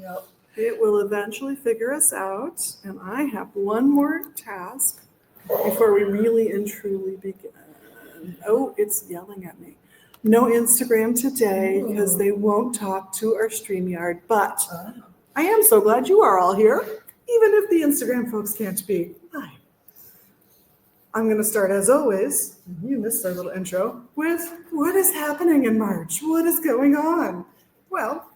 Yep. It will eventually figure us out. And I have one more task before we really and truly begin. Oh, it's yelling at me. No Instagram today because they won't talk to our StreamYard. But I am so glad you are all here, even if the Instagram folks can't be. Hi. I'm going to start, as always, you missed our little intro, with what is happening in March? What is going on? Well,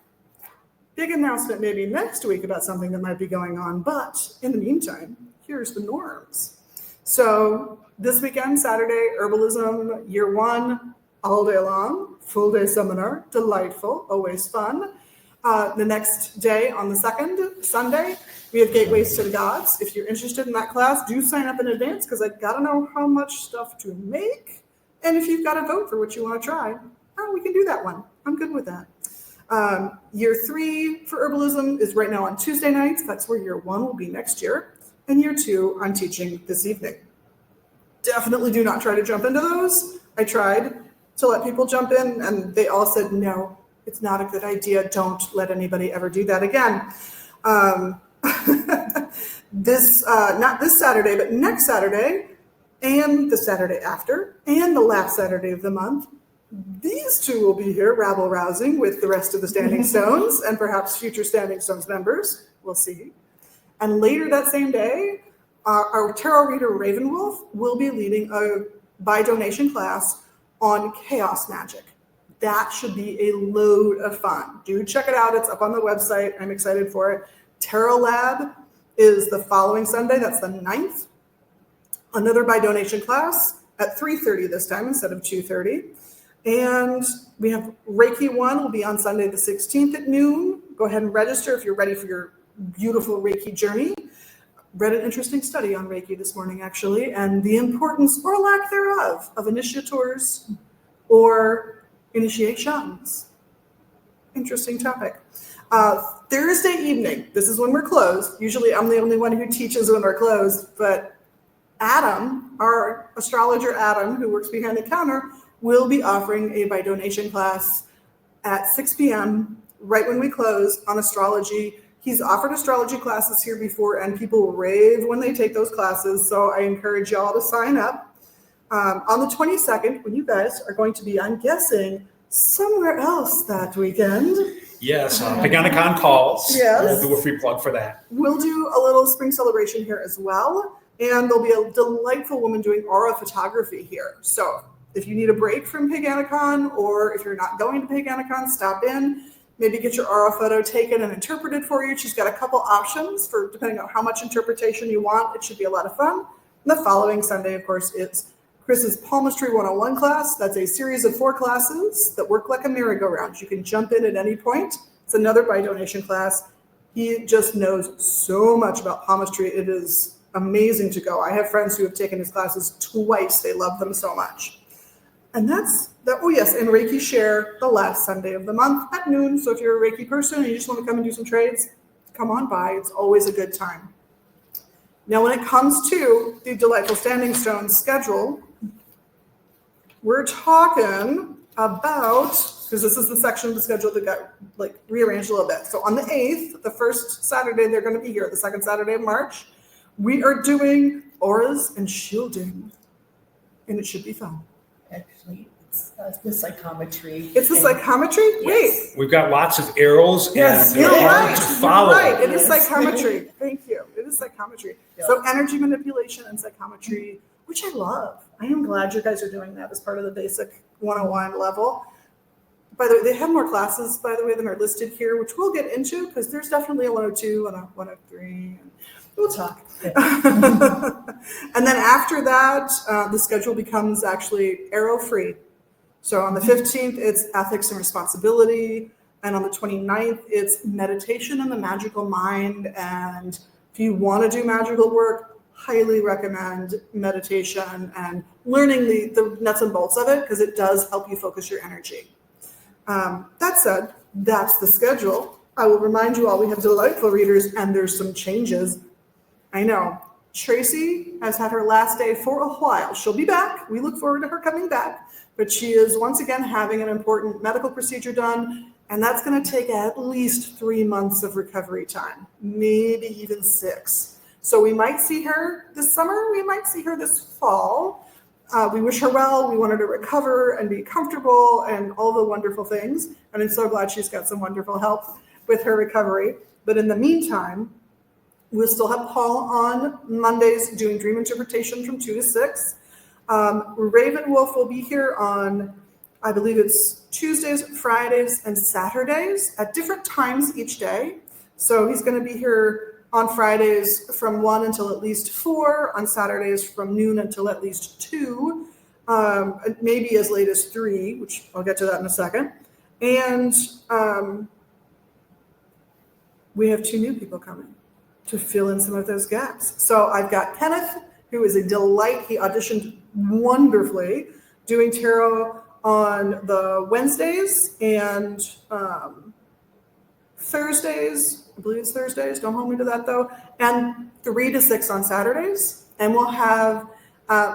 big announcement maybe next week about something that might be going on, but in the meantime, here's the norms. So this weekend, Saturday, Herbalism Year 1, all day long, full day seminar, delightful, always fun. The next day on the 2nd, Sunday, we have Gateways to the Gods. If you're interested in that class, do sign up in advance because I got to know how much stuff to make. And if you've got to vote for what you want to try, we can do that one. I'm good with that. Year 3 for Herbalism is right now on Tuesday nights. That's where Year 1 will be next year. And Year 2, I'm teaching this evening. Definitely do not try to jump into those. I tried to let people jump in, and they all said, no, it's not a good idea. Don't let anybody ever do that again. Not this Saturday, but next Saturday, and the Saturday after, and the last Saturday of the month, these two will be here rabble-rousing with the rest of the Standing Stones and perhaps future Standing Stones members. We'll see. And later that same day, our tarot reader Ravenwolf will be leading a by donation class on chaos magic. That should be a load of fun. Do check it out. It's up on the website. I'm excited for it. Tarot Lab is the following Sunday. That's the 9th. Another by donation class at 3:30 this time instead of 2:30. And we have Reiki 1 will be on Sunday the 16th at noon. Go ahead and register if you're ready for your beautiful Reiki journey. Read an interesting study on Reiki this morning, actually, and the importance or lack thereof of initiators or initiations. Interesting topic. Thursday evening, this is when we're closed. Usually I'm the only one who teaches when we're closed, but Adam, our astrologer Adam, who works behind the counter, will be offering a by donation class at 6 p.m. right when we close on astrology. He's offered astrology classes here before, and people rave when they take those classes, so I encourage y'all to sign up. On the 22nd, when you guys are going to be, I'm guessing, somewhere else that weekend. Yes, Paganicon calls. Yes. We'll do a free plug for that. We'll do a little spring celebration here as well, and there'll be a delightful woman doing aura photography here. So if you need a break from Paganicon, or if you're not going to Paganicon, stop in. Maybe get your aura photo taken and interpreted for you. She's got a couple options for depending on how much interpretation you want. It should be a lot of fun. And the following Sunday, of course, is Chris's Palmistry 101 class. That's a series of 4 classes that work like a merry-go-round. You can jump in at any point. It's another by donation class. He just knows so much about palmistry. It is amazing to go. I have friends who have taken his classes twice. They love them so much. And that's that. Oh yes, and Reiki Share the last Sunday of the month at noon. So if you're a Reiki person and you just want to come and do some trades, come on by. It's always a good time. Now, when it comes to the Delightful Standing Stones schedule, we're talking about, because this is the section of the schedule that got rearranged a little bit. So on the 8th, the first Saturday they're going to be here, the second Saturday of March, we are doing auras and shielding, and it should be fun. Actually, it's the psychometry. It's the psychometry? Yes. Wait. We've got lots of arrows and You're they're hard right. to follow. You're right. It is psychometry. Thank you. It is psychometry. Yeah. So energy manipulation and psychometry, which I love. I am glad you guys are doing that as part of the basic 101 level. By the way, they have more classes, by the way, than are listed here, which we'll get into because there's definitely a 102 and a 103. And we'll talk. And then after that, the schedule becomes actually arrow free. So on the 15th, it's ethics and responsibility. And on the 29th, it's meditation and the magical mind. And if you want to do magical work, highly recommend meditation and learning the nuts and bolts of it because it does help you focus your energy. That said, that's the schedule. I will remind you all we have delightful readers and there's some changes. I know. Tracy has had her last day for a while. She'll be back. We look forward to her coming back. But she is once again having an important medical procedure done And that's going to take at least 3 months of recovery time, maybe even 6. So we might see her this summer. We might see her this fall. We wish her well. We want her to recover and be comfortable and all the wonderful things. And I'm so glad she's got some wonderful help with her recovery. But in the meantime, we'll still have Paul on Mondays doing dream interpretation from 2 to 6. Raven Wolf will be here on, I believe it's Tuesdays, Fridays, and Saturdays at different times each day. So he's going to be here on Fridays from 1 until at least 4, on Saturdays from noon until at least 2, maybe as late as 3, which I'll get to that in a second. And we have 2 new people coming to fill in some of those gaps. So I've got Kenneth, who is a delight. He auditioned wonderfully, doing tarot on the Wednesdays and Thursdays. I believe it's Thursdays. Don't hold me to that though. And 3 to 6 on Saturdays. And we'll have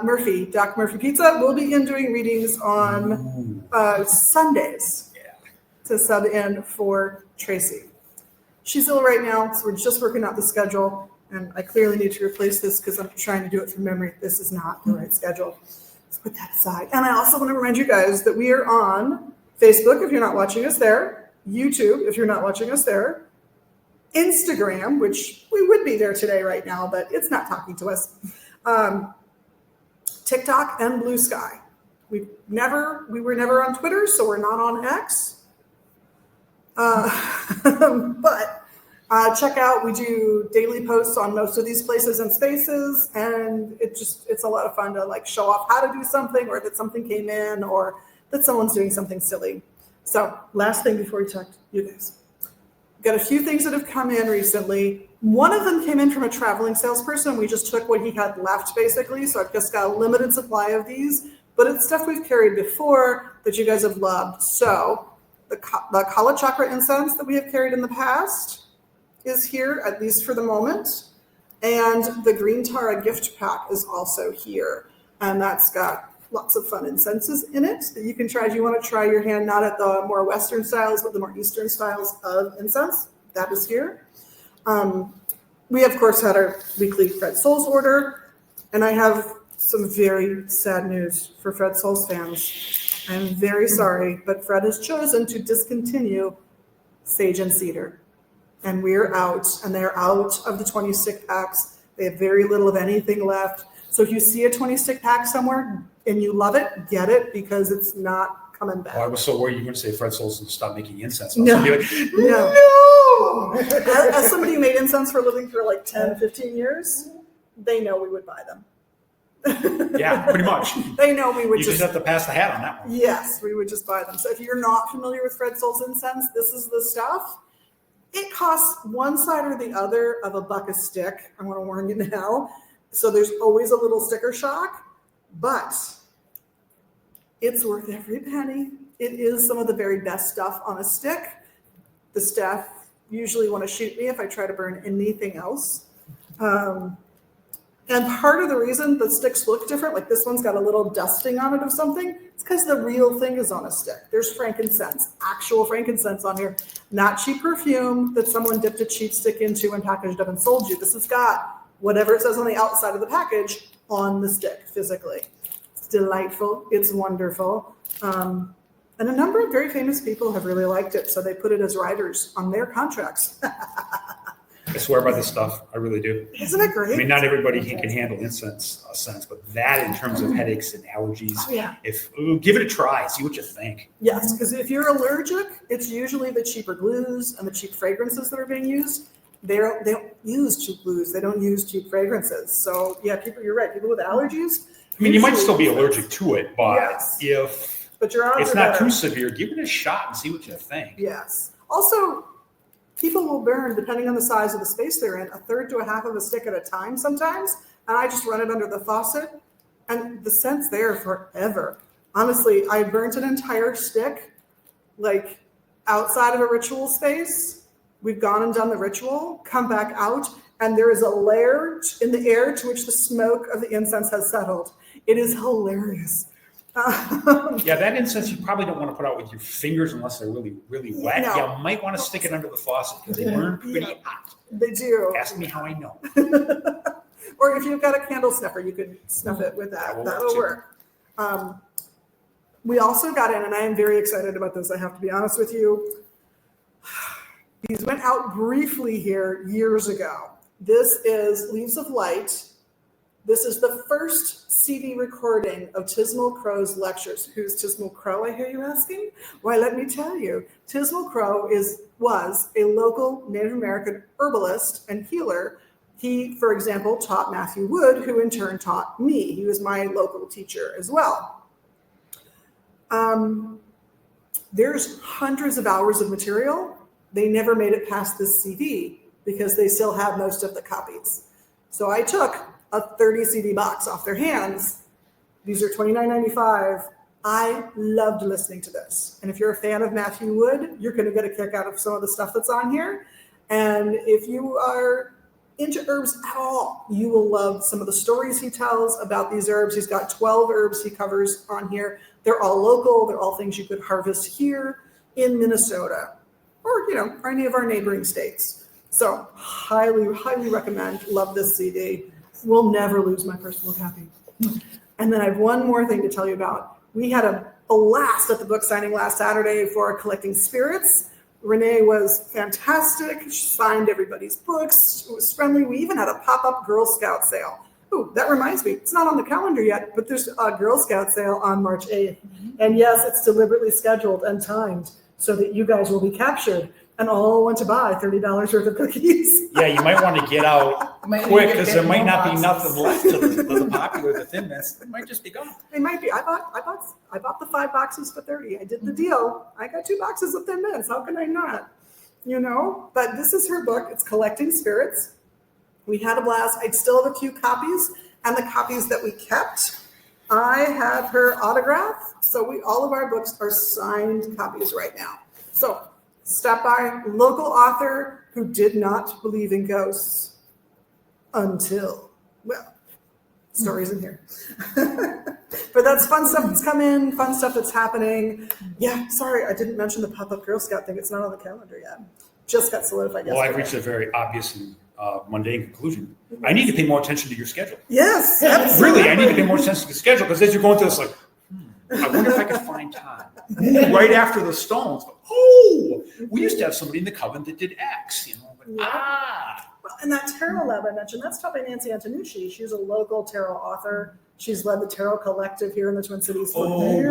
Murphy, Doc Murphy Pizza, will begin doing readings on Sundays to sub in for Tracy. She's ill right now, so we're just working out the schedule. And I clearly need to replace this because I'm trying to do it from memory. This is not the right schedule. Let's put that aside. And I also want to remind you guys that we are on Facebook if you're not watching us there, YouTube if you're not watching us there, Instagram, which we would be there today right now, but it's not talking to us, TikTok, and Blue Sky. We were never on Twitter, so we're not on X. But check out, we do daily posts on most of these places and spaces, and it's a lot of fun to like show off how to do something, or that something came in, or that someone's doing something silly. So last thing before we talk to you guys. Got a few things that have come in recently. One of them came in from a traveling salesperson. We just took what he had left basically. So I've just got a limited supply of these, but it's stuff we've carried before that you guys have loved. So the Kala Chakra incense that we have carried in the past is here, at least for the moment. And the Green Tara gift pack is also here. And that's got lots of fun incenses in it that you can try if you want to try your hand, not at the more Western styles, but the more Eastern styles of incense. That is here. We, of course, had our weekly Fred Souls order. And I have some very sad news for Fred Souls fans. I'm very sorry, but Fred has chosen to discontinue Sage and Cedar. And we're out, and they're out of the 20-stick packs. They have very little of anything left. So if you see a 20-stick pack somewhere and you love it, get it, because it's not coming back. Oh, I was so worried you were going to say Fred Souls and stop making incense. No. Like, No. As somebody who made incense for a living for like 10, 15 years, they know we would buy them. Yeah, pretty much. They know we would You just have to pass the hat on that one. Yes, we would just buy them. So if you're not familiar with Fred Souls incense, this is the stuff. It costs one side or the other of $1 a stick. I want to warn you now. So there's always a little sticker shock, but it's worth every penny. It is some of the very best stuff on a stick. The staff usually want to shoot me if I try to burn anything else. And part of the reason the sticks look different, like this one's got a little dusting on it of something, it's because the real thing is on a stick. There's frankincense, actual frankincense on here, not cheap perfume that someone dipped a cheap stick into and packaged up and sold you. This has got whatever it says on the outside of the package on the stick physically. It's delightful. It's wonderful. And a number of very famous people have really liked it, so they put it as riders on their contracts. I swear by this stuff. I really do. Isn't it great? I mean, not everybody can handle incense scents, but that in terms of headaches and allergies, give it a try. See what you think. Yes, because if you're allergic, it's usually the cheaper glues and the cheap fragrances that are being used. They don't use cheap glues. They don't use cheap fragrances. So yeah, you're right. People with allergies. I mean, you might still be allergic to it, but yes. But your odds it's are not better. too severe, give it a shot and see what you think. Yes. Also, people will burn, depending on the size of the space they're in, 1/3 to 1/2 of a stick at a time sometimes. And I just run it under the faucet, and the scent's there forever. Honestly, I burnt an entire stick, like outside of a ritual space. We've gone and done the ritual, come back out, and there is a layer in the air to which the smoke of the incense has settled. It is hilarious. Yeah, that incense you probably don't want to put out with your fingers unless they're really, really wet. No. You might want to stick it under the faucet because they burn pretty Yeah. hot. They do. Ask me how I know. Or if you've got a candle snuffer, you could snuff it with that. That will That'll work, work. We also got in, and I am very excited about this, I have to be honest with you. These went out briefly here years ago. This is Leaves of Light. This is the first CD recording of Tismal Crow's lectures. Who's Tismal Crow, I hear you asking? Why, let me tell you. Tismal Crow was a local Native American herbalist and healer. He, for example, taught Matthew Wood, who in turn taught me. He was my local teacher as well. There's hundreds of hours of material. They never made it past this CD because they still have most of the copies. So I took a 30 CD box off their hands. These are $29.95. I loved listening to this. And if you're a fan of Matthew Wood, you're going to get a kick out of some of the stuff that's on here. And if you are into herbs at all, you will love some of the stories he tells about these herbs. He's got 12 herbs he covers on here. They're all local. They're all things you could harvest here in Minnesota or, or any of our neighboring states. So highly, highly recommend. Love this CD. Will never lose my personal copy. And then I have one more thing to tell you about. We had a blast at the book signing last Saturday for Collecting Spirits. Renee was fantastic. She signed everybody's books. It was friendly. We even had a pop-up Girl Scout sale. Ooh, that reminds me. It's not on the calendar yet, but there's a Girl Scout sale on March 8th. And yes, it's deliberately scheduled and timed so that you guys will be captured and all want to buy $30 worth of cookies. Yeah, you might want to get out Might need quick to because get there might more not be boxes. nothing left of the popular, the Thin Mints. It might just be gone. It might be. I bought the 5 boxes for $30. I did the deal. I got 2 boxes of Thin Mints. How can I not? But this is her book. It's Collecting Spirits. We had a blast. I still have a few copies, and the copies that we kept, I have her autograph. So all of our books are signed copies right now. So stop by. Local author who did not believe in ghosts until, stories in here. But that's fun stuff that's come in, fun stuff that's happening. Yeah, sorry, I didn't mention the pop-up Girl Scout thing. It's not on the calendar yet. Just got solidified yesterday. Well, I've reached a very obvious and mundane conclusion. I need to pay more attention to your schedule. Yes, absolutely. Really, I need to pay more attention to the schedule because as you're going through this, like, I wonder if I could find time. Right after the Stones. Oh, we used to have somebody in the Coven that did X, Well, and that tarot lab I mentioned, that's taught by Nancy Antonucci. She's a local tarot author. She's led the Tarot Collective here in the Twin Cities for years.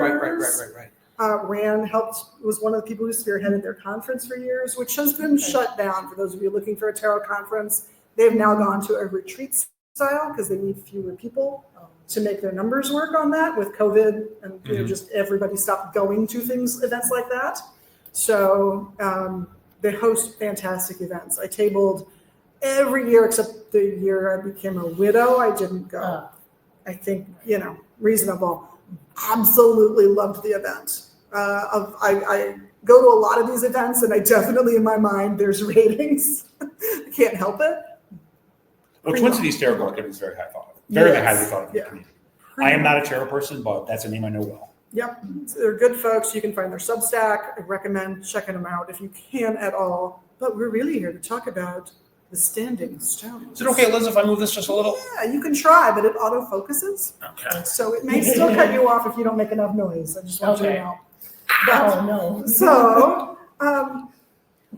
Right. Was one of the people who spearheaded their conference for years, which has been shut down for those of you looking for a tarot conference. They've now gone to a retreat style because they need fewer people to make their numbers work on that with COVID and just everybody stopped going to events like that. So they host fantastic events. I tabled every year except the year I became a widow. I didn't go. I think, reasonable. Absolutely loved the event. I go to a lot of these events and I definitely in my mind there's ratings. I can't help it. Well, Twin Cities Tarot Collective is very high thought of. Very highly thought of in the community. I am not a tarot person, but that's a name I know well. Yep. So they're good folks. You can find their Substack. I recommend checking them out if you can at all. But we're really here to talk about the Standing Stones. Is it okay, Liz, if I move this just a little? Yeah, you can try, but it auto-focuses. Okay. So it may still cut you off if you don't make enough noise. I just want you to know. Oh, no. So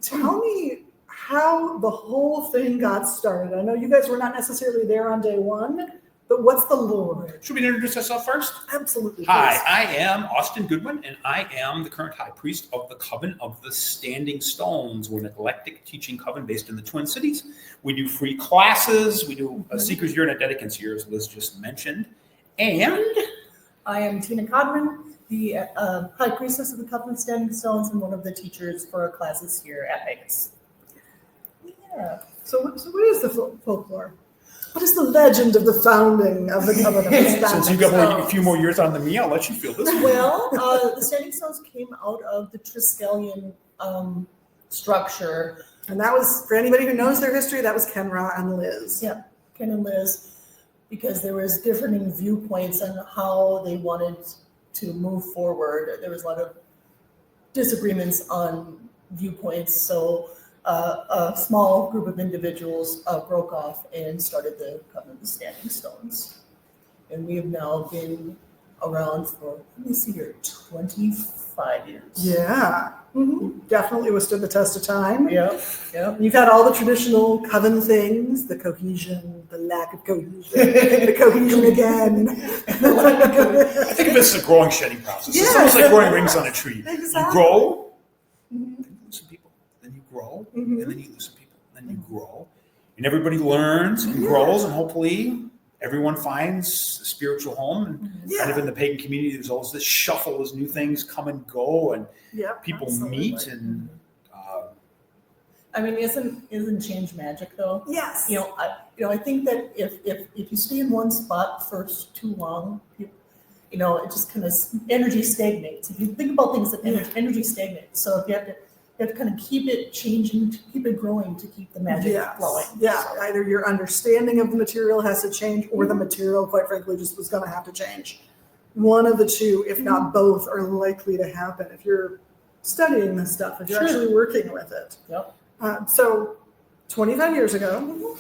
tell me how the whole thing got started. I know you guys were not necessarily there on day one, but what's the lore? Should we introduce ourselves first? Absolutely. Hi, please. I am Austin Goodwin, and I am the current high priest of the Coven of the Standing Stones. We're an eclectic teaching coven based in the Twin Cities. We do free classes. We do a Seeker's Year and a Dedicant's Year, as Liz just mentioned. And I am Tina Codman, the High Priestess of the Coven of Standing Stones and one of the teachers for our classes here at Vegas. Yeah. So what is the folklore? What is the legend of the founding of the Coven of the Standing Stones? since you've got a few more years on than me, I'll let you feel this one. Well, the Standing Stones came out of the Triskelion structure. And that was, for anybody who knows their history, that was Ken Ra and Liz. Yeah, Ken and Liz, because there was differing viewpoints on how they wanted to move forward. There was a lot of disagreements on viewpoints, so a small group of individuals broke off and started the Coven of the Standing Stones. And we have now been around for, let me see here, 25 years. Yeah. Definitely withstood the test of time. Yep, yep. You've had all the traditional Coven things, the cohesion, the lack of cohesion, the cohesion again. I think of it as a growing shedding process. It's almost like growing rings on a tree. Exactly. You grow, then you lose some people. Then you grow, and then you lose some people. Then you grow. And everybody learns and grows, and hopefully everyone finds a spiritual home. And kind of in the pagan community, there's always this shuffle as new things come and go, and people meet. And I mean, isn't change magic though? Yes. I think that if you stay in one spot for too long, it just kind of energy stagnates. If you think about things, that energy stagnates. So if you have to kind of keep it changing, to keep it growing, to keep the magic flowing. Yeah, either your understanding of the material has to change, or the material, quite frankly, just was going to have to change. One of the two, if not both, are likely to happen if you're studying this stuff, if you're actually working with it. Yep. So 25 years ago,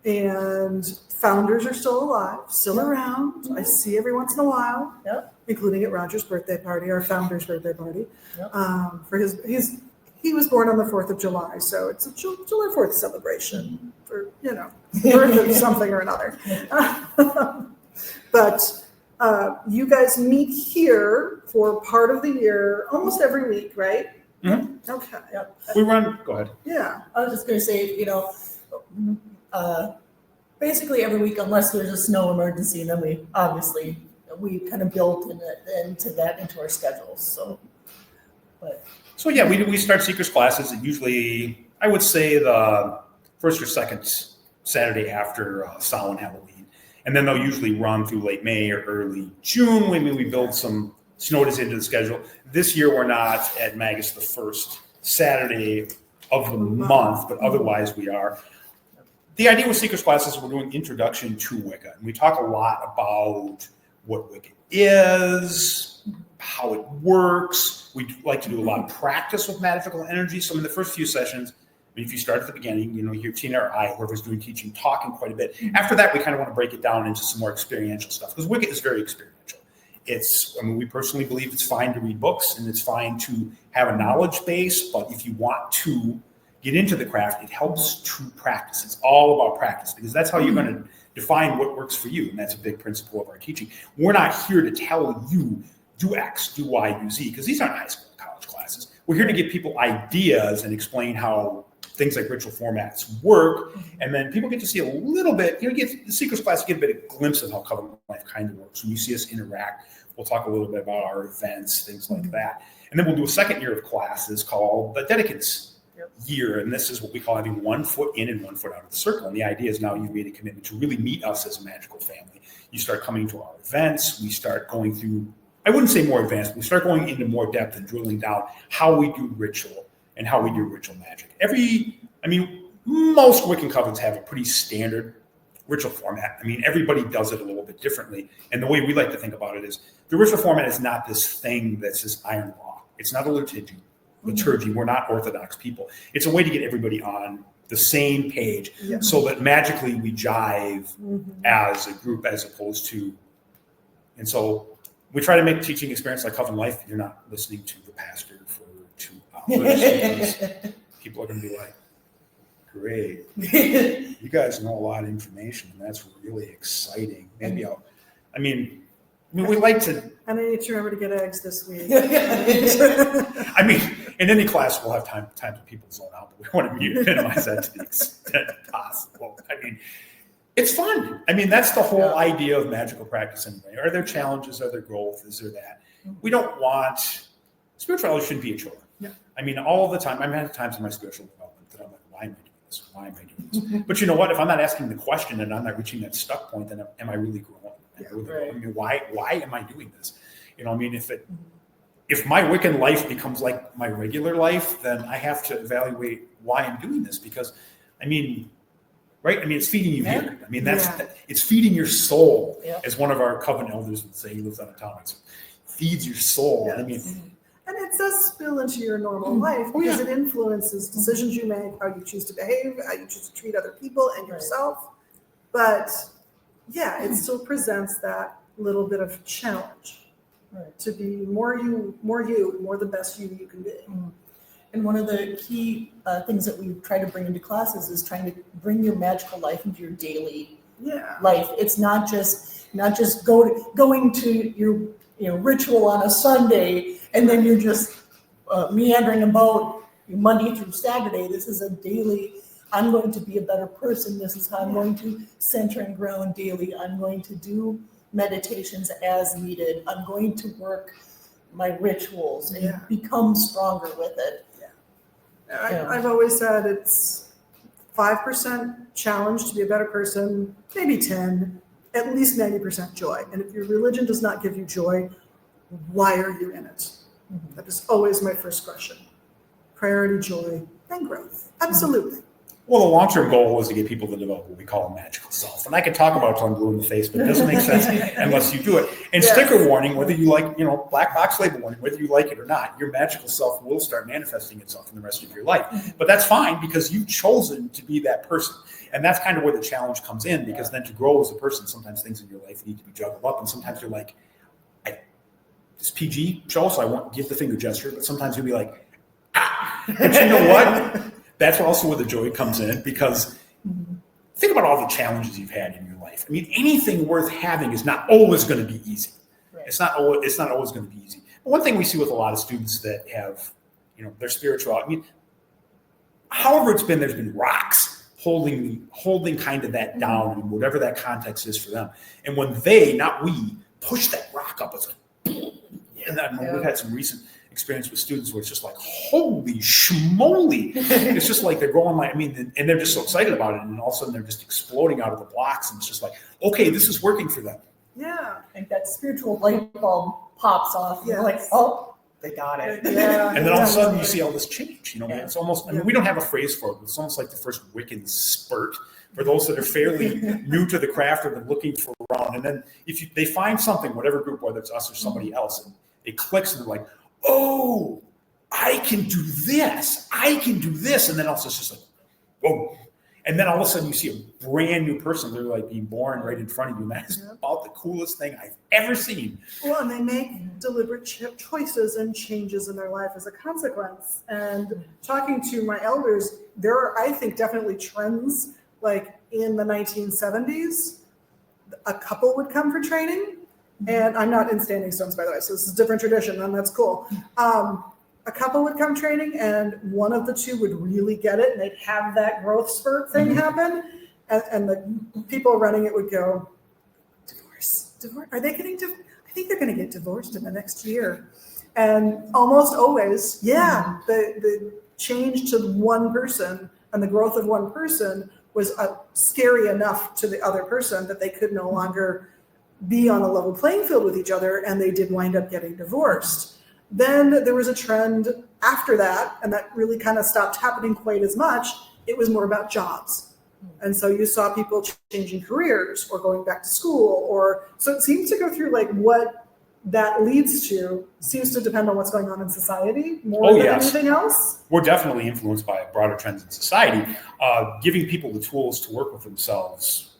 and founders are still alive, still around. I see every once in a while, including at Roger's birthday party, our founder's birthday party. For he was born on the 4th of July, so it's a July 4th celebration for, birth of something or another. But you guys meet here for part of the year, almost every week, right? Mm-hmm. Okay. Yep. we run. Go ahead. Yeah. I was just going to say, basically every week, unless there's a snow emergency, and then we kind of built into our schedules. So yeah, we start Seekers classes at usually, I would say, the first or second Saturday after Samhain Halloween. And then they'll usually run through late May or early June when we build some snow into the schedule. This year we're not at Magus the first Saturday of the month, but otherwise we are. The idea with Seekers classes is we're doing introduction to Wicca. And we talk a lot about what Wicca is, how it works. We like to do a lot of practice with magical energy. So in the first few sessions, if you start at the beginning, you hear Tina or I, whoever's doing teaching, talking quite a bit. After that, we kind of want to break it down into some more experiential stuff, because Wicca is very experiential. We personally believe it's fine to read books and it's fine to have a knowledge base, but if you want to get into the craft, it helps to practice. It's all about practice, because that's how you're going to define what works for you. And that's a big principle of our teaching. We're not here to tell you, do X, do Y, do Z, because these aren't high school and college classes. We're here to give people ideas and explain how things like ritual formats work. And then people get to see a little bit, get the Seekers class, you get a bit of a glimpse of how Coven life kind of works. When you see us interact, we'll talk a little bit about our events, things like that. And then we'll do a second year of classes called the Dedicants year. And this is what we call having 1 foot in and 1 foot out of the circle. And the idea is now you've made a commitment to really meet us as a magical family. You start coming to our events. We start going through, I wouldn't say more advanced, but we start going into more depth and drilling down how we do ritual and how we do ritual magic. Most Wiccan covens have a pretty standard ritual format. Everybody does it a little bit differently. And the way we like to think about it is the ritual format is not this thing that's this iron law. It's not a liturgy. We're not Orthodox people. It's a way to get everybody on the same page so that magically we jive as a group, as opposed to, and so we try to make teaching experience like Coven Life. You're not listening to the pastor for 2 hours. Because people are going to be like, great. You guys know a lot of information, and that's really exciting. Maybe we like to. And I need to remember to get eggs this week. In any class, we'll have time for people to zone out, but we want to minimize that to the extent possible. It's fun. That's the whole idea of magical practice anyway. Are there challenges? Are there growth? Is there that? We don't want, spirituality shouldn't be a chore. Yeah. All the time, I've had times in my spiritual development that I'm like, why am I doing this? Why am I doing this? But you know what? If I'm not asking the question and I'm not reaching that stuck point, then am I really growing? Why am I doing this? If my Wiccan life becomes like my regular life, then I have to evaluate why I'm doing this, because it's feeding you here. It's feeding your soul, as one of our Coven elders would say. He lives out of town. It's feeds your soul. Yes. I mean, and it does spill into your normal life because it influences decisions you make, how you choose to behave, how you choose to treat other people and yourself. But yeah, it still presents that little bit of challenge to be more the best you can be. And one of the key things that we try to bring into classes is trying to bring your magical life into your daily life. It's not just going to your ritual on a Sunday and then you're just meandering about Monday through Saturday. This is a daily. I'm going to be a better person. This is how I'm going to center and ground daily. I'm going to do meditations as needed. I'm going to work my rituals and become stronger with it. I've always said it's 5% challenge to be a better person, maybe 10, at least 90% joy. And if your religion does not give you joy, why are you in it? That is always my first question. Priority, joy, then growth. Absolutely. Well, the long-term goal is to get people to develop what we call a magical self. And I can talk about it till I'm blue in the face, but it doesn't make sense unless you do it. And sticker warning, whether you like, black box label warning, whether you like it or not, your magical self will start manifesting itself in the rest of your life. But that's fine because you've chosen to be that person. And that's kind of where the challenge comes in, because then to grow as a person, sometimes things in your life need to be juggled up. And sometimes you're like, this PG show, so I won't give the finger gesture, but sometimes you'll be like, But you know what? That's also where the joy comes in, because think about all the challenges you've had in your life. I mean, anything worth having is not always going to be easy. Right. It's not always going to be easy. But one thing we see with a lot of students that have, their spirituality, I mean, however it's been, there's been rocks holding kind of that down in whatever that context is for them. And when they, not we, push that rock up, it's like, and we've had some recent experience with students where it's just like, holy schmoly. It's just like they're going and they're just so excited about it. And all of a sudden they're just exploding out of the blocks. And it's just like, okay, this is working for them. Yeah. And that spiritual light bulb pops off. Yes. You're like, oh, they got it. Yeah. And then all of a sudden you see all this change. It's almost, we don't have a phrase for it, but it's almost like the first Wiccan spurt for those that are fairly new to the craft or been looking for around. And then if they find something, whatever group, whether it's us or somebody else, and it clicks and they're like, oh, I can do this. I can do this. And then also it's just like, whoa. And then all of a sudden you see a brand new person literally like being born right in front of you. And that is about the coolest thing I've ever seen. Well, and they make deliberate choices and changes in their life as a consequence. And talking to my elders, there are, I think, definitely trends. Like in the 1970s, a couple would come for training. And I'm not in standing stones, by the way, so this is a different tradition, and that's cool. A couple would come training, and one of the two would really get it, and they'd have that growth spurt thing happen, and the people running it would go, divorce? Are they getting divorced? I think they're going to get divorced in the next year. And almost always, the change to one person and the growth of one person was scary enough to the other person that they could no longer be on a level playing field with each other, and they did wind up getting divorced. Then there was a trend after that, and that really kind of stopped happening quite as much. It was more about jobs. And so you saw people changing careers or going back to school, so it seems to go through like what that leads to seems to depend on what's going on in society more than anything else. We're definitely influenced by broader trends in society. Giving people the tools to work with themselves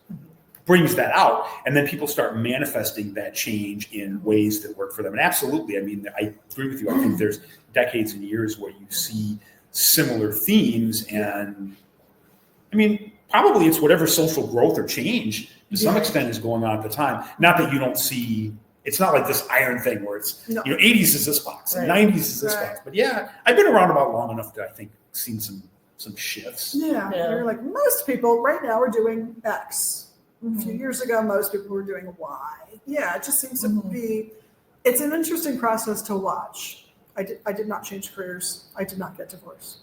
brings that out, and then people start manifesting that change in ways that work for them. And absolutely, I mean, I agree with you. I think there's decades and years where you see similar themes, and I mean, probably it's whatever social growth or change to some extent is going on at the time. Not that you don't see, it's not like this iron thing where it's, 80s is this box, and 90s is this box. But I've been around about long enough that I think seen some shifts. Yeah. You're like, most people right now are doing X. A few years ago, most people were doing Y. Yeah, it just seems to be, it's an interesting process to watch. I did not change careers. I did not get divorced.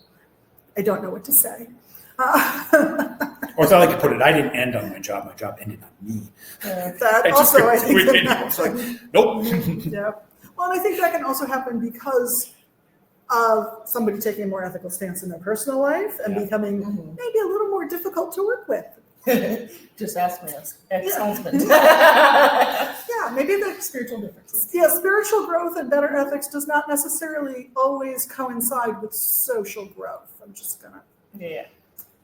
I don't know what to say. Or as I like to put it, I didn't end on my job. My job ended on me. That also, I think. It's like, nope. Yeah. Well, and I think that can also happen because of somebody taking a more ethical stance in their personal life and becoming maybe a little more difficult to work with. Just ask my ex-husband. Yeah, maybe the Spiritual differences. spiritual growth and better ethics does not necessarily always coincide with social growth. I'm just gonna. Yeah.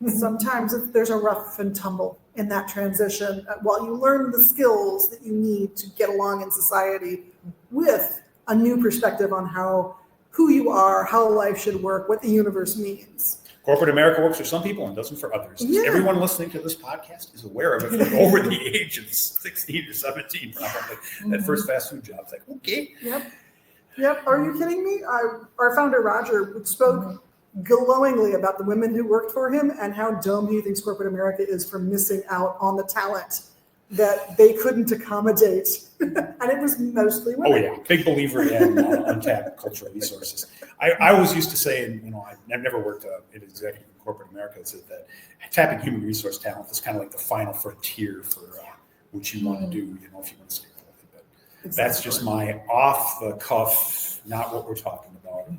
Sometimes there's a rough and tumble in that transition while you learn the skills that you need to get along in society with a new perspective on who you are, how life should work, what the universe means. Corporate America works for some people and doesn't for others. Yeah. Everyone listening to this podcast is aware of it. If they're over the age of 16 or 17, probably. That first fast food job. It's like, okay. Yep. Are you kidding me? Our founder, Roger, spoke glowingly about the women who worked for him and how dumb he thinks corporate America is for missing out on the talent that they couldn't accommodate. And it was mostly women. Oh, yeah. Big believer in untapped cultural resources. I always used to say, and I've never worked in executive in corporate America, said that tapping human resource talent is kind of like the final frontier for what you want to do, if you want to stay relevant. But that's just my off the cuff, not what we're talking about.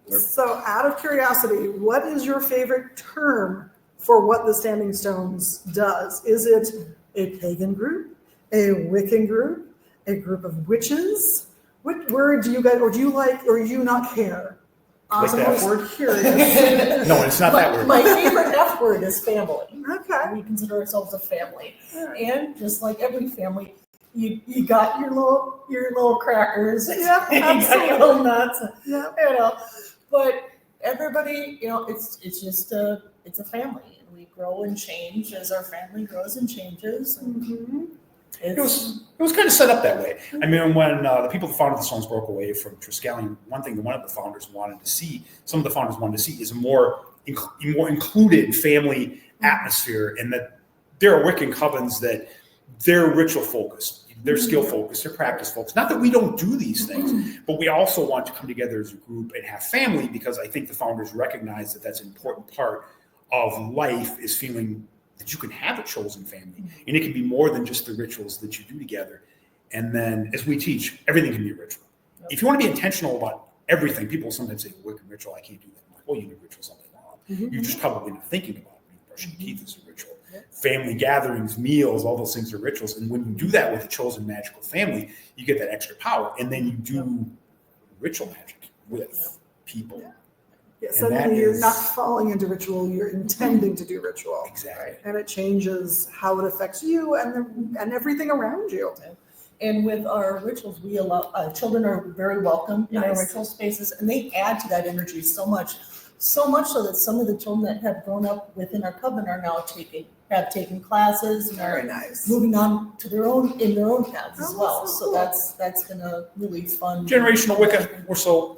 So out of curiosity, what is your favorite term for what the Standing Stones does? Is it a pagan group, a Wiccan group, a group of witches? What word do you guys, or do you like, or do you not care? Like that I'm word? curious. No, it's not that word. My favorite F word is family. Okay. We consider ourselves a family. All right. And just like every family, you got your little crackers. Yeah, You got your little nuts. Yeah. But everybody, it's just it's a family, and we grow and change as our family grows and changes. And Mm-hmm. It was kind of set up that way. I mean, when the people that founded the Stones broke away from Triskelion, one thing that one of the founders wanted to see, some of the founders wanted to see, is a more included family atmosphere, and that there are Wiccan covens that they're ritual focused, they're skill focused, they're practice focused. Not that we don't do these things, but we also want to come together as a group and have family, because I think the founders recognize that that's an important part of life, is feeling that you can have a chosen family, and it can be more than just the rituals that you do together. And then, as we teach, everything can be a ritual. Yep. If you want to be intentional about everything, people sometimes say, Wiccan ritual, I can't do that. I'm like, well, you do rituals all day long. You're just probably not thinking about it. Brushing teeth is a ritual. Yep. Family gatherings, meals, all those things are rituals. And when you do that with a chosen magical family, you get that extra power. And then you do ritual magic with people. Yeah, And suddenly that you're is- not falling into ritual, you're intending to do ritual. Exactly. And it changes how it affects you and everything around you. And with our rituals, we allow children are very welcome in our Nice. ritual spaces, and they add to that energy so much so that some of the children that have grown up within our coven are now have taken classes and Very are nice. moving on to their own paths as Oh, well. so So cool. that's been a really fun Generational Wicca, we're so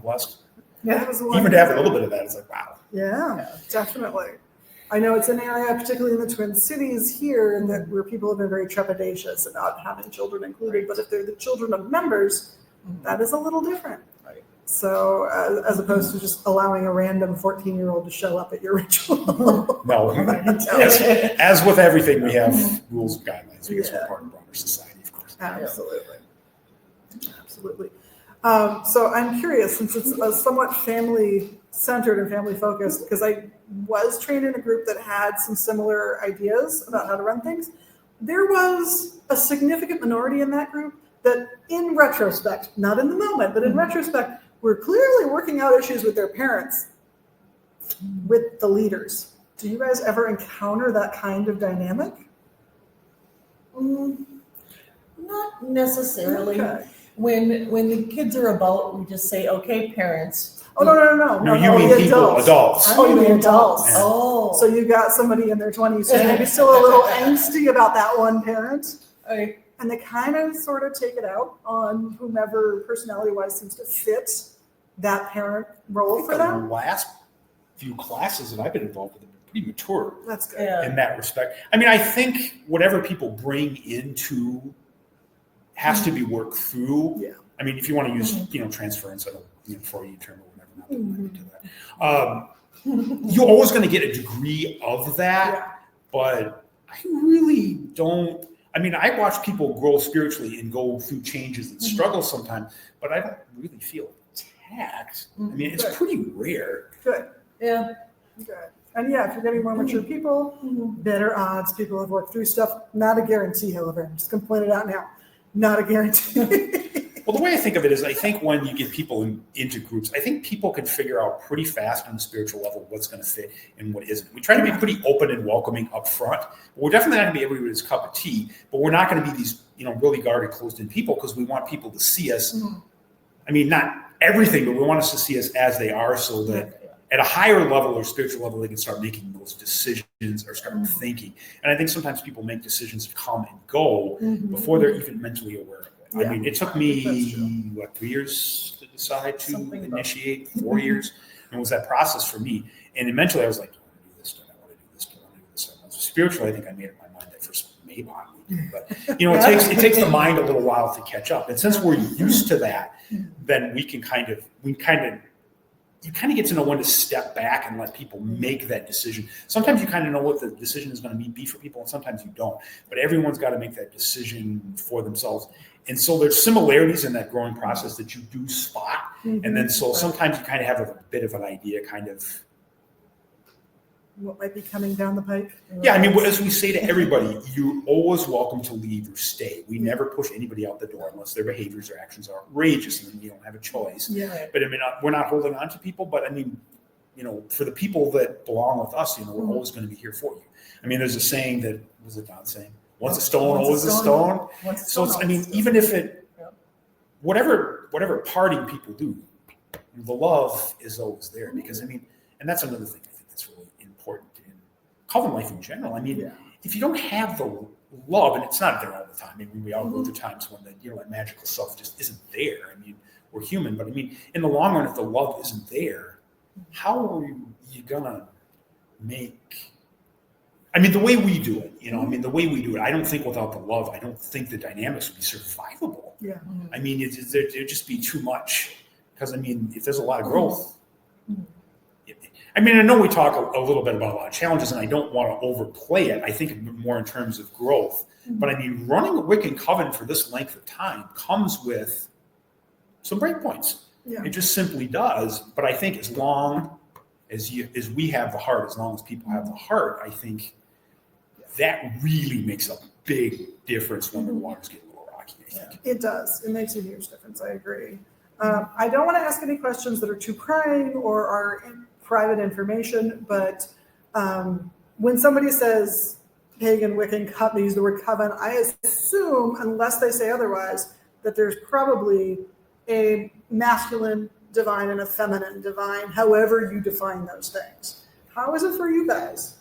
blessed. That was Even to have a little bit of that, it's like, wow. Yeah, definitely. I know it's an area, particularly in the Twin Cities here, and that where people have been very trepidatious about having children included. But if they're the children of members, that is a little different. Right. So as opposed to just allowing a random 14-year-old to show up at your ritual. No, as with everything, we have rules and guidelines. We guess we're part of broader society, of course. Absolutely. Absolutely. So I'm curious, since it's a somewhat family-centered and family-focused, because I was trained in a group that had some similar ideas about how to run things, there was a significant minority in that group that, in retrospect, not in the moment, but in retrospect, were clearly working out issues with their parents, with the leaders. Do you guys ever encounter that kind of dynamic? Not necessarily. Okay. When the kids are about, we just say, okay, parents. Oh, no. No, you mean the people, adults. I mean the adults. Yeah. Oh. So you got somebody in their 20s who's maybe still a little angsty about that one parent, I- and they kind of sort of take it out on whomever personality-wise seems to fit that parent role for The them. last few classes that I've been involved with have been pretty mature That's good. yeah. in that respect. I mean, I think whatever people bring into has to be worked through. Yeah. I mean, if you want to use, transference, a 4E term or whatever, not that I'm into that. You're always going to get a degree of that, Yeah. but I really don't. I mean, I watch people grow spiritually and go through changes and struggle sometimes, but I don't really feel attacked. I mean, it's Good. pretty rare. Good. Yeah. Good. And yeah, if you're getting more mature people, better odds. People have worked through stuff. Not a guarantee, however. I'm just going to point it out now. Not a guarantee. Well, the way I think of it is I think when you get people into groups, I think people can figure out pretty fast on the spiritual level what's going to fit and what isn't. We try to be pretty open and welcoming up front. We're definitely not going to be everybody's cup of tea, but we're not going to be these, really guarded, closed-in people because we want people to see us. I mean, not everything, but we want us to see us as they are so that at a higher level or spiritual level, they can start making those decisions or start thinking. And I think sometimes people make decisions to come and go before they're even mentally aware of it. Yeah. I mean, it took me, 3 years to decide to initiate, 4 years. And it was that process for me. And eventually I was like, do I want to do this? Do I want to do this? Do I want to do this? Spiritually, I think I made up my mind that first Maybe. But, it takes the mind a little while to catch up. And since we're used to that, then you kind of get to know when to step back and let people make that decision. Sometimes you kind of know what the decision is going to be for people, and sometimes you don't. But everyone's got to make that decision for themselves. And so there's similarities in that growing process that you do spot. And then so sometimes you kind of have a bit of an idea kind of what might be coming down the pike. Yeah, I mean, as we say to everybody, you're always welcome to leave or stay. We never push anybody out the door unless their behaviors or actions are outrageous and then you don't have a choice. Yeah. But I mean, we're not holding on to people, but I mean, for the people that belong with us, we're always going to be here for you. I mean, there's a saying that, was it Don saying? Once a stone, always a stone. So it's, I mean, even if whatever parting people do, the love is always there because I mean, and that's another thing I think that's really important in Coven life in general. I mean, if you don't have the love, and it's not there all the time. I mean, we all go through times when that magical stuff just isn't there. I mean, we're human, but I mean, in the long run, if the love isn't there, how are you gonna make? I mean, the way we do it, the way we do it, I don't think without the love, I don't think the dynamics would be survivable. Yeah. I mean, there'd just be too much because I mean, if there's a lot of growth. I mean, I know we talk a little bit about a lot of challenges, and I don't want to overplay it. I think more in terms of growth. But I mean, running a Wiccan Coven for this length of time comes with some breakpoints. Yeah. It just simply does. But I think as long as we have the heart, as long as people have the heart, I think that really makes a big difference when the waters get a little rocky. I think. It does. It makes a huge difference. I agree. I don't want to ask any questions that are too prying or are private information, but when somebody says pagan, Wiccan, they use the word coven, I assume, unless they say otherwise, that there's probably a masculine divine and a feminine divine, however you define those things. How is it for you guys?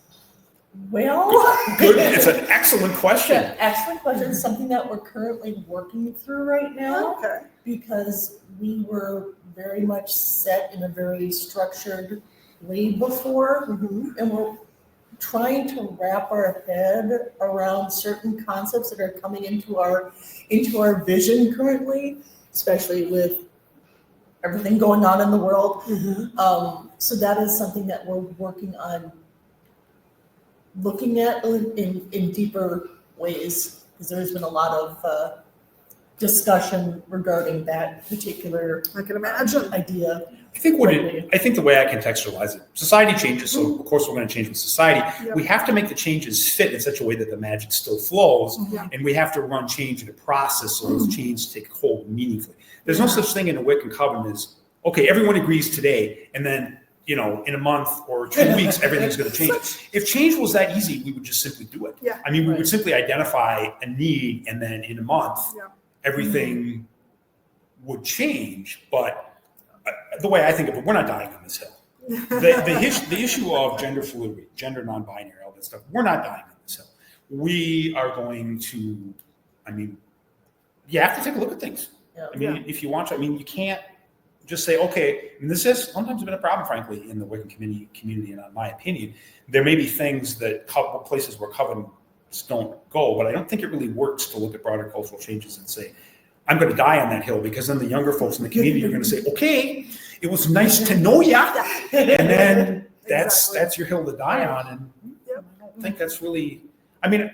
Well, good. It's an excellent question. Excellent question. It's something that we're currently working through right now. Okay. Because we were very much set in a very structured way before, and we're trying to wrap our head around certain concepts that are coming into our vision currently, especially with everything going on in the world. So that is something that we're working on looking at in deeper ways, because there's been a lot of discussion regarding that particular idea. I think the way I contextualize it, society changes, so of course we're going to change with society. We have to make the changes fit in such a way that the magic still flows, and we have to run change in a process so those changes take hold meaningfully. There's no such thing in a Wiccan Coven as, okay, everyone agrees today, and then in a month or 2 weeks, everything's going to change. If change was that easy, we would just simply do it. Yeah. I mean, we would simply identify a need, and then in a month, everything would change. But the way I think of it, we're not dying on this hill. The issue of gender fluidity, gender non-binary, all that stuff, we're not dying on this hill. We are going to, I mean, you have to take a look at things. I mean, if you want to, I mean, you can't just say, okay, and this has sometimes been a problem, frankly, in the Wiccan community, and in my opinion, there may be things that places where Coven don't go, but I don't think it really works to look at broader cultural changes and say, I'm going to die on that hill, because then the younger folks in the community are going to say, okay, it was nice to know ya. And then that's your hill to die on. And I don't think that's really, I mean,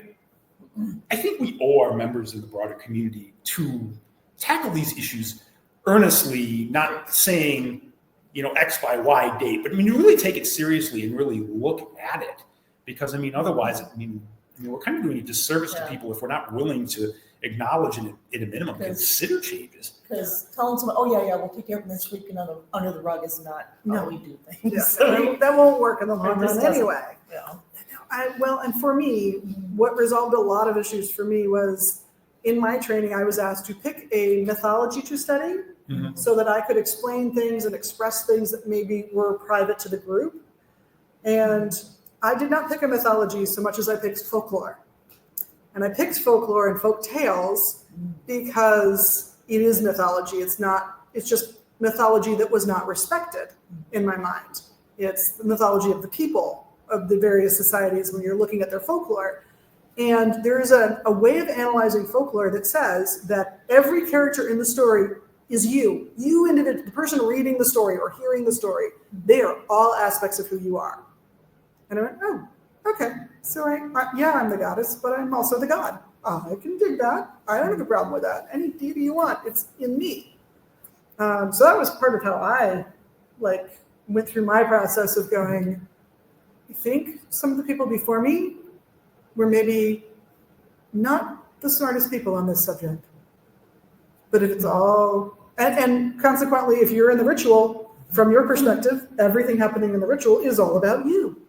I think we owe our members of the broader community to tackle these issues earnestly, not saying, X by Y date. But I mean, you really take it seriously and really look at it, because I mean, otherwise, we're kind of doing a disservice to people if we're not willing to acknowledge and at a minimum consider changes. Because telling someone, oh yeah, we'll take care of them this week and under the rug is not how we do things. Yeah, So, that won't work in the long just run doesn't. anyway. yeah. And for me, what resolved a lot of issues for me was in my training, I was asked to pick a mythology to study so that I could explain things and express things that maybe were private to the group. And I did not pick a mythology so much as I picked folklore. And I picked folklore and folk tales because it is mythology. It's just mythology that was not respected in my mind. It's the mythology of the people of the various societies when you're looking at their folklore. And there is a way of analyzing folklore that says that every character in the story is you individual, the person reading the story or hearing the story. They are all aspects of who you are. And I went, oh, okay. So I'm the goddess, but I'm also the god. I can dig that. I don't have a problem with that. Any deity you want, it's in me. So that was part of how I went through my process of going, I think some of the people before me were maybe not the smartest people on this subject. But if it's all, and consequently, if you're in the ritual, from your perspective, everything happening in the ritual is all about you.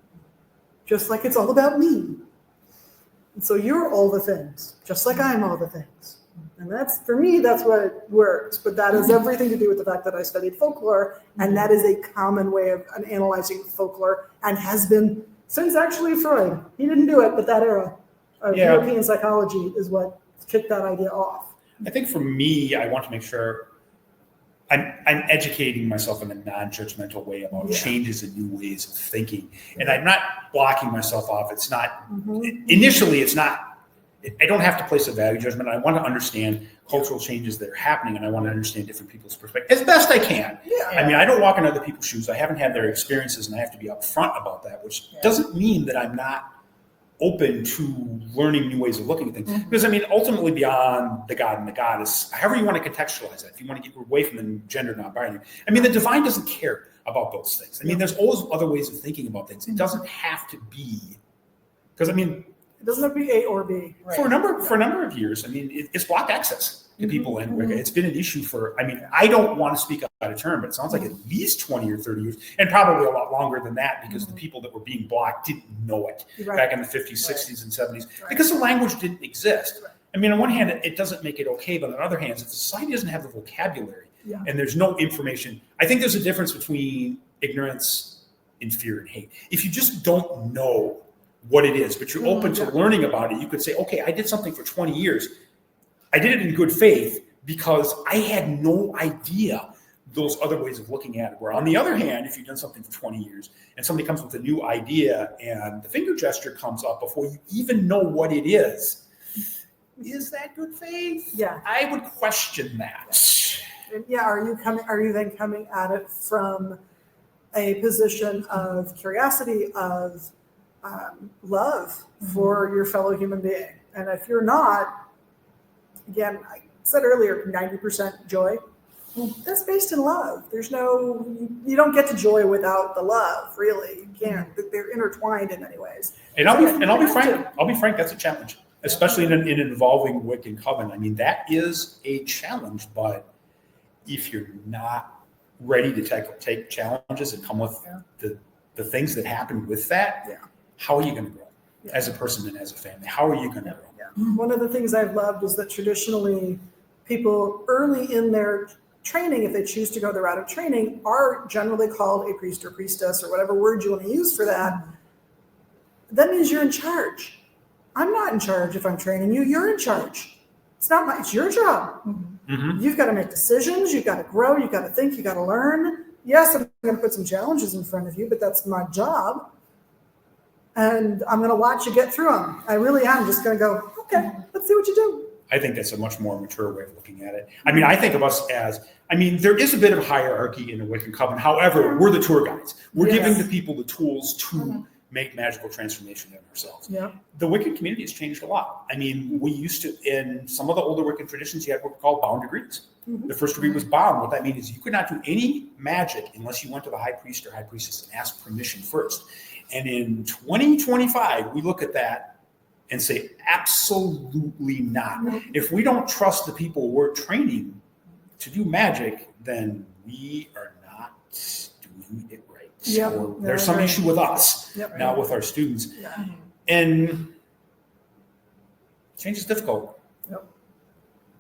Just like it's all about me. And so you're all the things, just like I'm all the things. And for me, that's what works. But that has everything to do with the fact that I studied folklore, and that is a common way of analyzing folklore, and has been since actually Freud. He didn't do it, but that era of European psychology is what kicked that idea off. I think for me, I want to make sure I'm educating myself in a non-judgmental way about changes and new ways of thinking. And I'm not blocking myself off. It's not, initially, it's not, I don't have to place a value judgment. I want to understand cultural changes that are happening, and I want to understand different people's perspective as best I can. Yeah. I mean, I don't walk in other people's shoes. I haven't had their experiences, and I have to be upfront about that, which doesn't mean that I'm not open to learning new ways of looking at things. Because I mean, ultimately beyond the God and the goddess, however you want to contextualize that, if you want to get away from the gender non-binary, I mean, the divine doesn't care about those things. I mean, there's always other ways of thinking about things. It doesn't have to be, because I mean, it doesn't have to be A or B. Right. For a number of years, I mean, it's blocked access to people in Wicca. It's been an issue for, I mean, I don't want to speak out of turn, but it sounds like at least 20 or 30 years, and probably a lot longer than that, because the people that were being blocked didn't know it back in the 50s, 60s, and 70s, because the language didn't exist. I mean, on one hand, it doesn't make it okay, but on the other hand, if the society doesn't have the vocabulary and there's no information, I think there's a difference between ignorance and fear and hate. If you just don't know what it is, but you're open to learning about it, you could say, okay, I did something for 20 years. I did it in good faith because I had no idea those other ways of looking at it were. On the other hand, if you've done something for 20 years and somebody comes with a new idea and the finger gesture comes up before you even know what it is that good faith? Yeah. I would question that. Yeah, are you then coming at it from a position of curiosity, of love for your fellow human being? And if you're not, again, I said earlier, 90% joy, that's based in love. You don't get to joy without the love, really. You can't. They're intertwined in many ways. And I'll be frank, that's a challenge, especially in an involving Wiccan Coven. I mean, that is a challenge, but if you're not ready to take challenges and come with the things that happen with that, how are you going to grow as a person and as a family? How are you going to grow? One of the things I've loved is that traditionally people early in their training, if they choose to go the route of training, are generally called a priest or priestess or whatever word you want to use for that. That means you're in charge. I'm not in charge if I'm training you. You're in charge. It's your job. You've got to make decisions. You've got to grow. You've got to think. You've got to learn. Yes, I'm going to put some challenges in front of you, but that's my job. And I'm going to watch you get through them. I really am just going to go, okay, let's see what you do. I think that's a much more mature way of looking at it. I mean, I think of us as, there is a bit of hierarchy in the Wiccan Coven. However, we're the tour guides. We're giving the people the tools to make magical transformation in ourselves. Yeah. The Wiccan community has changed a lot. I mean, we used to, in some of the older Wiccan traditions, you had what were called bound agreements. Mhm. The first degree was bound. What that means is you could not do any magic unless you went to the high priest or high priestess and asked permission first. And in 2025, we look at that and say, absolutely not. If we don't trust the people we're training to do magic, then we are not doing it right. Yep. Or there's some Right. issue with us, Yep. not with our students. Yeah. And change is difficult.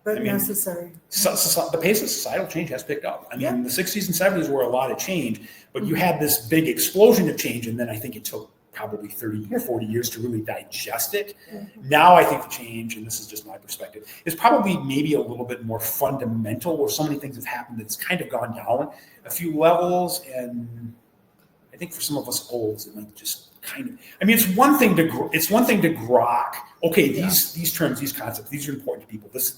But I mean, necessary. The pace of societal change has picked up. I mean, Yeah. the 60s and 70s were a lot of change, but you had this big explosion of change, and then I think it took probably 30 or 40 years to really digest it. Now I think the change, and this is just my perspective, is probably maybe a little bit more fundamental, where so many things have happened that it's kind of gone down a few levels, and I think for some of us olds, it might just kind of, I mean, it's one thing to grok. Okay, these terms, these concepts, these are important to people. This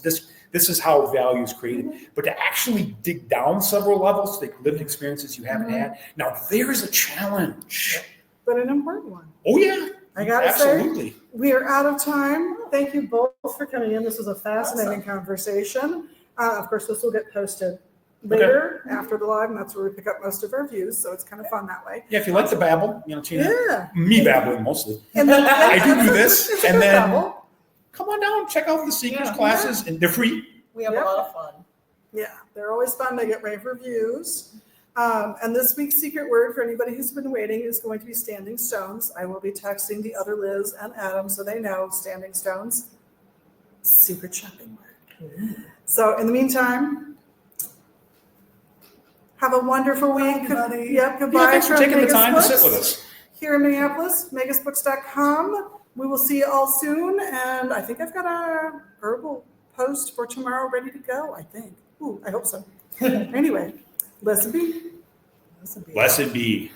is how value is created. But to actually dig down several levels, like lived experiences you haven't had, now there's a challenge. But an important one. Oh yeah, I gotta say, absolutely. we are out of time. Thank you both for coming in. This was a fascinating conversation. Of course, this will get posted later after the live, and that's where we pick up most of our views. So it's kind of fun that way. Yeah, if you like to babble, Tina, Yeah. me babbling mostly. And then, I do this, it's a and good then babble. come on down, check out the Seekers classes, and they're free. We have a lot of fun. Yeah, they're always fun. They get rave reviews. And this week's secret word for anybody who's been waiting is going to be standing stones. I will be texting the other Liz and Adam so they know standing stones. Secret shopping word. So in the meantime, have a wonderful week. Everybody. Yep, goodbye. Yeah, thanks for from taking the Megas time to sit Books with us. here in Minneapolis, megasbooks.com. We will see you all soon. And I think I've got a herbal post for tomorrow ready to go, I think. Ooh, I hope so. Anyway, blessed be. This would be Blessed be.